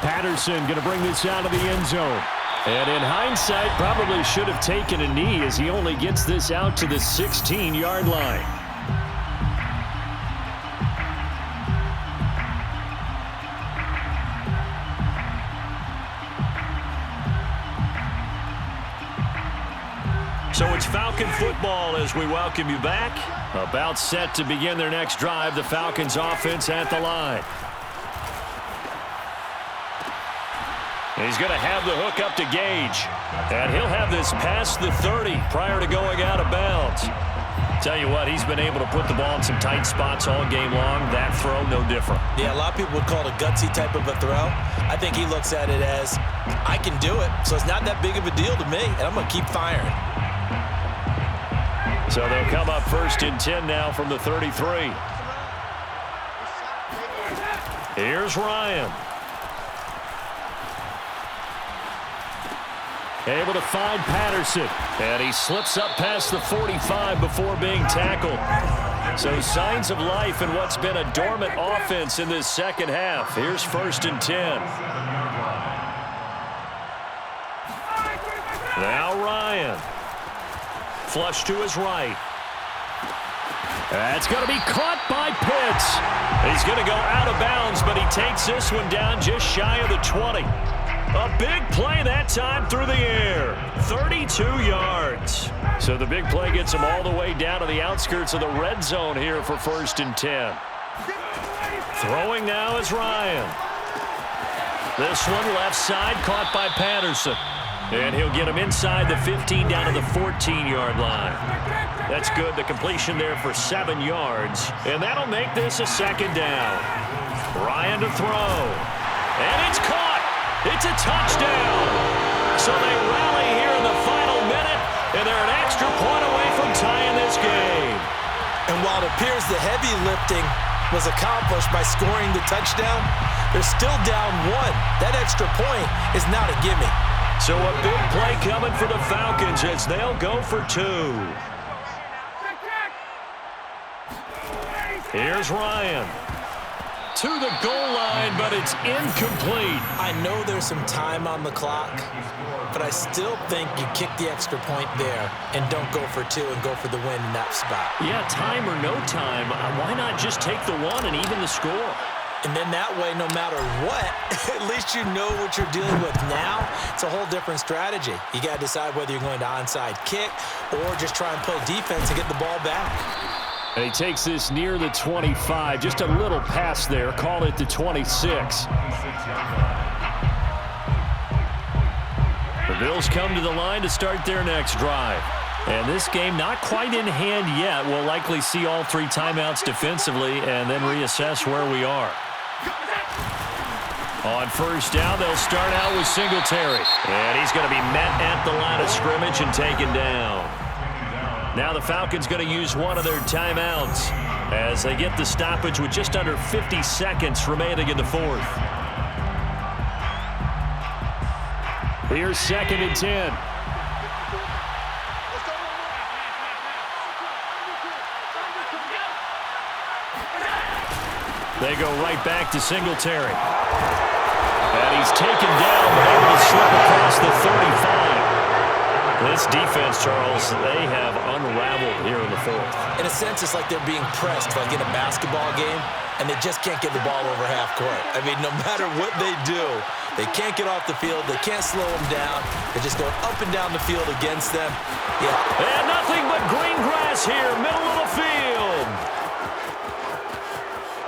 Patterson going to bring this out of the end zone. And in hindsight, probably should have taken a knee as he only gets this out to the 16-yard line. So it's Falcon football as we welcome you back. About set to begin their next drive. The Falcons offense at the line. He's going to have the hook up to Gage. And he'll have this past the 30 prior to going out of bounds. Tell you what, he's been able to put the ball in some tight spots all game long. That throw, no different. Yeah, a lot of people would call it a gutsy type of a throw. I think he looks at it as, I can do it, so it's not that big of a deal to me, and I'm going to keep firing. So they'll come up 1st and 10 now from the 33. Here's Ryan. Able to find Patterson. And he slips up past the 45 before being tackled. So signs of life in what's been a dormant offense in this second half. Here's 1st and 10. Now Ryan. Flush to his right. That's going to be caught by Pitts. He's going to go out of bounds, but he takes this one down just shy of the 20. A big play that time through the air. 32 yards. So the big play gets him all the way down to the outskirts of the red zone here for 1st and 10. Throwing now is Ryan. This one left side caught by Patterson. And he'll get him inside the 15 down to the 14-yard line. That's good. The completion there for 7 yards. And that'll make this a 2nd down. Ryan to throw. And it's caught. It's a touchdown. So they rally here in the final minute, and they're an extra point away from tying this game. And while it appears the heavy lifting was accomplished by scoring the touchdown, they're still down 1. That extra point is not a gimme. So a big play coming for the Falcons as they'll go for 2. Here's Ryan. To the goal line, but it's incomplete. I know there's some time on the clock, but I still think you kick the extra point there and don't go for 2 and go for the win in that spot. Yeah, time or no time, why not just take the 1 and even the score? And then that way, no matter what, at least you know what you're dealing with now. It's a whole different strategy. You got to decide whether you're going to onside kick or just try and play defense and get the ball back. And he takes this near the 25. Just a little pass there. Call it the 26. The Bills come to the line to start their next drive. And this game not quite in hand yet. We'll likely see all 3 timeouts defensively and then reassess where we are. On 1st down, they'll start out with Singletary. And he's going to be met at the line of scrimmage and taken down. Now the Falcons going to use one of their timeouts as they get the stoppage with just under 50 seconds remaining in the 4th. Here's 2nd and 10. They go right back to Singletary. And he's taken down, but able to slip across the 35. This defense, Charles, they have unraveled here in the 4th. In a sense, it's like they're being pressed, like in a basketball game, and they just can't get the ball over half court. I mean, no matter what they do, they can't get off the field. They can't slow them down. They're just going up and down the field against them. Yeah. And nothing but green grass here, middle of the field.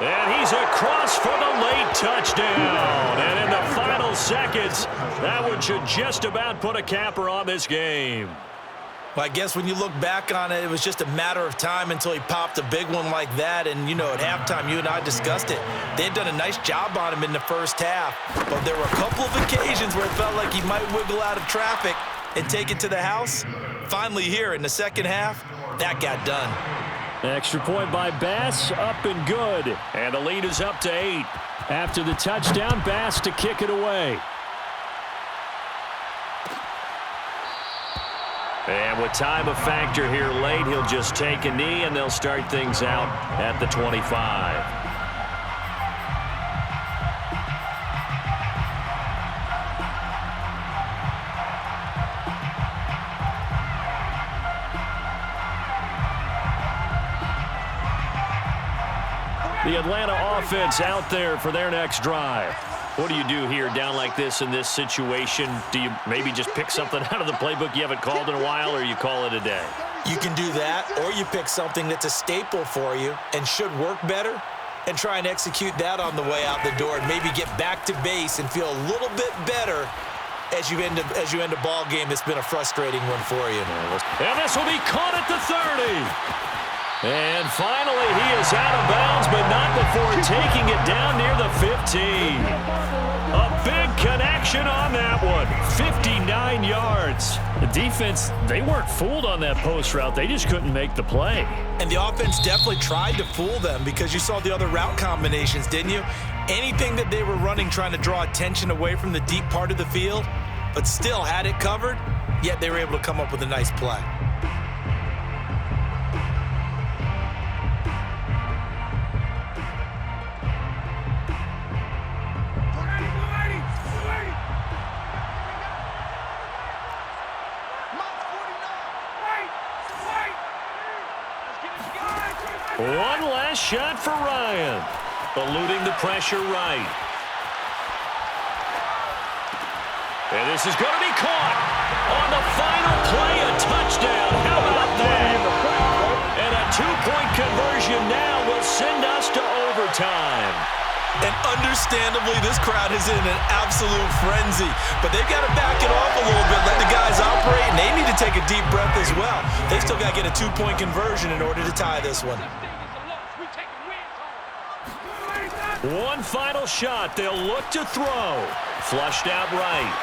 And he's across for the late touchdown. And in the final seconds, that one should just about put a capper on this game. Well, I guess when you look back on it, it was just a matter of time until he popped a big one like that. And, you know, at halftime, you and I discussed it. They had done a nice job on him in the first half. But there were a couple of occasions where it felt like he might wiggle out of traffic and take it to the house. Finally here in the second half, that got done. Extra point by Bass, up and good. And the lead is up to 8. After the touchdown, Bass to kick it away. And with time a factor here late, he'll just take a knee, and they'll start things out at the 25. The Atlanta offense out there for their next drive. What do you do here down like this in this situation? Do you maybe just pick something out of the playbook you haven't called in a while, or you call it a day? You can do that, or you pick something that's a staple for you and should work better and try and execute that on the way out the door and maybe get back to base and feel a little bit better as you end a ball game that's been a frustrating one for you. And this will be caught at the 30. And finally, he is out of bounds, but not before taking it down near the 15. A big connection on that one. 59 yards. The defense, they weren't fooled on that post route. They just couldn't make the play. And the offense definitely tried to fool them because you saw the other route combinations, didn't you? Anything that they were running trying to draw attention away from the deep part of the field, but still had it covered, yet they were able to come up with a nice play. One last shot for Ryan. Eluding the pressure right. And this is going to be caught. On the final play, a touchdown. How about that? And a two-point conversion now will send us to overtime. And understandably, this crowd is in an absolute frenzy. But they've got to back it off a little bit, let the guys operate, and they need to take a deep breath as well. They've still got to get a two-point conversion in order to tie this one. One final shot. They'll look to throw. Flushed out right.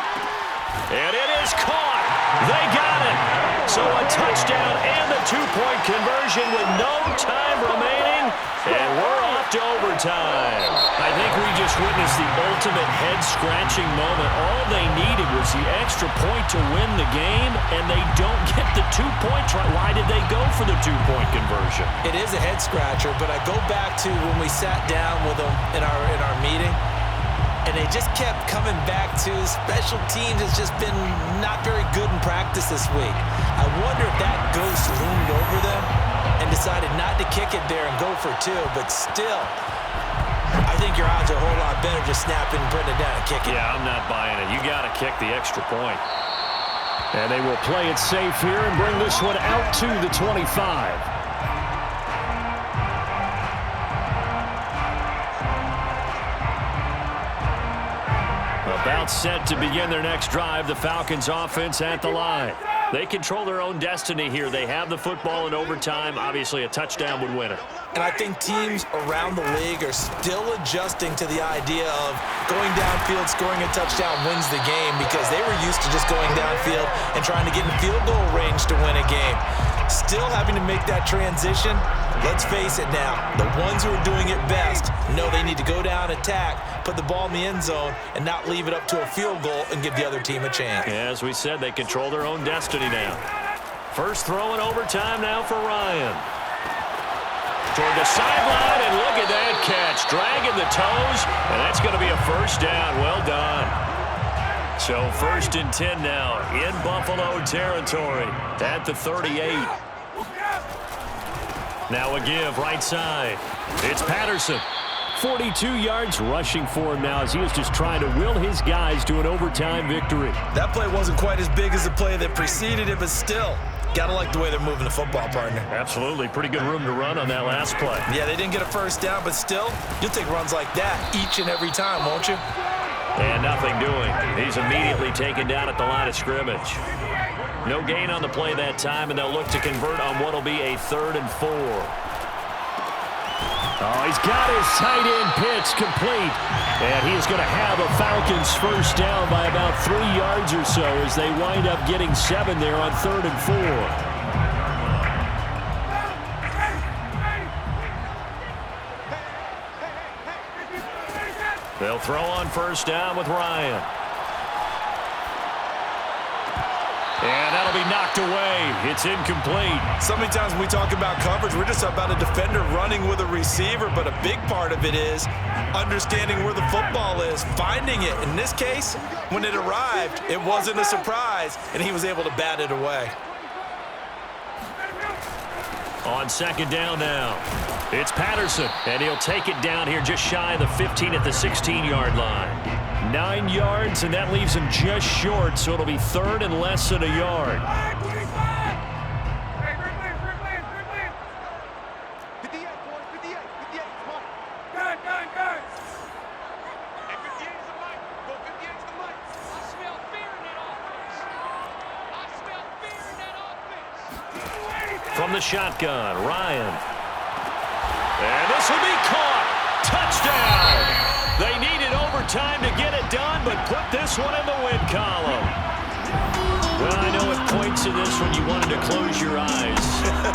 And it is caught. They got it. So a touchdown and a two-point conversion with no time remaining. And we're off to overtime. I think we just witnessed the ultimate head-scratching moment. All they needed was the extra point to win the game, and they don't get the two-point try. Why did they go for the two-point conversion? It is a head-scratcher, but I go back to when we sat down with them in our meeting, and they just kept coming back to special teams has just been not very good in practice this week. I wonder if that ghost loomed over them and decided not to kick it there and go for two, but still, I think your odds are a whole lot better just snapping, putting it down and kicking. Yeah, I'm not buying it. You got to kick the extra point. And they will play it safe here and bring this one out to the 25. About set to begin their next drive, the Falcons offense at the line. They control their own destiny here. They have the football in overtime. Obviously, a touchdown would win it. And I think teams around the league are still adjusting to the idea of going downfield, scoring a touchdown wins the game because they were used to just going downfield and trying to get in field goal range to win a game. Still having to make that transition. Let's face it now, the ones who are doing it best know they need to go down, attack, put the ball in the end zone, and not leave it up to a field goal and give the other team a chance. Yeah, as we said, they control their own destiny now. First throw in overtime now for Ryan. Toward the sideline, and look at that catch. Dragging the toes, and that's going to be a first down. Well done. So 1st and 10 now in Buffalo territory at the 38. Now a give right side. It's Patterson. 42 yards rushing for him now as he is just trying to will his guys to an overtime victory. That play wasn't quite as big as the play that preceded it, but still, got to like the way they're moving the football, partner. Absolutely. Pretty good room to run on that last play. Yeah, they didn't get a first down, but still, you'll take runs like that each and every time, won't you? And nothing doing. He's immediately taken down at the line of scrimmage. No gain on the play that time, and they'll look to convert on what will be a 3rd and 4. Oh, he's got his tight end pitch complete. And he is going to have a Falcons first down by about 3 yards or so as they wind up getting 7 there on 3rd and 4. They'll throw on first down with Ryan. And that'll be knocked away. It's incomplete. So many times when we talk about coverage, we're just about a defender running with a receiver, but a big part of it is understanding where the football is, finding it. In this case, when it arrived, it wasn't a surprise, and he was able to bat it away. On second down now, it's Patterson, and he'll take it down here just shy of the 15 at the 16-yard line. 9 yards, and that leaves him just short, so it'll be third and less than a yard. From the shotgun, Ryan. And this will be caught. Touchdown. They needed overtime to get it done, but put this one in the win column. Well, I know it points to this when you wanted to close your eyes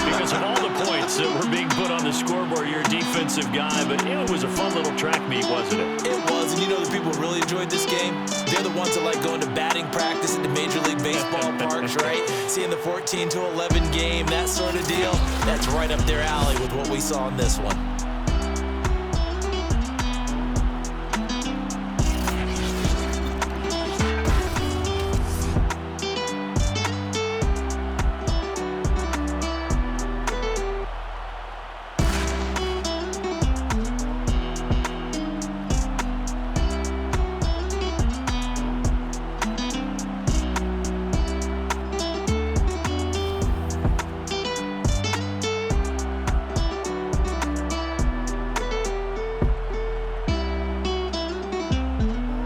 because of all the points that were being put on the scoreboard. You're a defensive guy, but it was a fun little track meet, wasn't it? It was, and you know the people who really enjoyed this game? They're the ones that like going to batting practice at the Major League Baseball parks, right? Seeing the 14-11 game, that sort of deal. That's right up their alley with what we saw in this one.